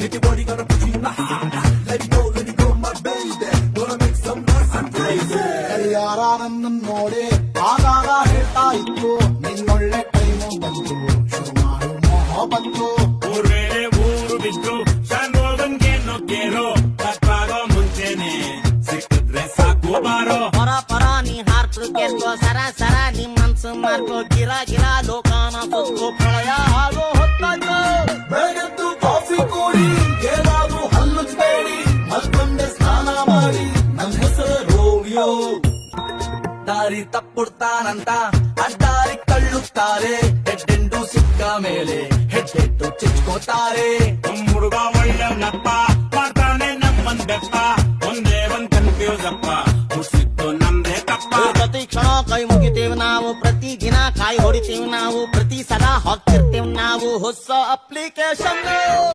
Shake your body, gonna put you in my heart. Let it go, my baby. Gonna make some noise, I'm crazy. ಯಾರ ನನ್ನ ನೋಡಿ ಆಗಾಗ ಹೇಳ್ತಾ ಇತ್ತು ನಿನ್ನೊಳ್ಳೆ time ಬಂತು ಶುರು ಮಾಡು ಮೊಹಬತ್ತು ಊರ್ವೇಳೆ ಊರು ಬಿಟ್ಟು ಶಾನ್ಭೋಗನ್ಗೆ ನೊಕ್ಕೇರೋ ತಪ್ಪಾಗೋ ಮುಂಚೆನೆ ಸಿಕ್ಕಿದ್ರೆ ಸಾಕು ಬಾರೋ ಪರ ಪರ ನೀ ಹಾರ್ತು ಕೆರ್ಕೋ ಸರ ಸರ ನಿಮ್ ಮನ್ಸು ಮಾರ್ಕೋ ಗಿರ ಗಿರ ಲೋಕಾನ ಸುತ್ತೋ ಪ್ರಳಯ ಆಗೋ ಹೊತ್ತಾಯ್ತು ಬೆಳಗೆದ್ದು ಕಾಫಿ ಕೂಡಿ ಏನಾದ್ರು ಹಲ್ಲುಜ್ಬೇಡಿ ಮಲ್ಕೊಂಡೆ ಸ್ನಾನ ಮಾಡಿ ನನ್ನ ಹೆಸರು ರೋಮಿಯೋ ದಾರಿ ತಪ್ಪುಡ್ತಾನಂತ ಅಡ್ಡಾರಿ ತಳ್ಳುತ್ತಾರೆ ಹೆಡ್ಡೆಂಡು ಸಿಕ್ಕ ಮೇಲೆ ಹೆಡ್ಡೆಟ್ಟು ಚಿಚ್ಕೋತಾರೆ ಹುಡುಗ ಒಳ್ಳೆವನಪ್ಪ ಮಾಡ್ತಾನೆ ನಮ್ಮನ್ ಬೆಪ್ಪ ಒಂದೇ ಒಂದ್ ಕನ್ಫ್ಯೂಸ್ ಅಪ್ಪ ಹುಡ್ಸಿದ್ದು ನಮ್ದೇ ತಪ್ಪ ಪ್ರತಿ ಕ್ಷಣ ಕೈ ಮುಗಿತೇವೆ ನಾವು ಪ್ರತಿ ದಿನ ಕಾಯಿ ಹೊಡಿತೇವೆ ನಾವು ಪ್ರತಿ ಸಲ ಹಾಕ್ತಿರ್ತೇವೆ ನಾವು ಹೊಸ ಅಪ್ಲಿಕೇಶನ್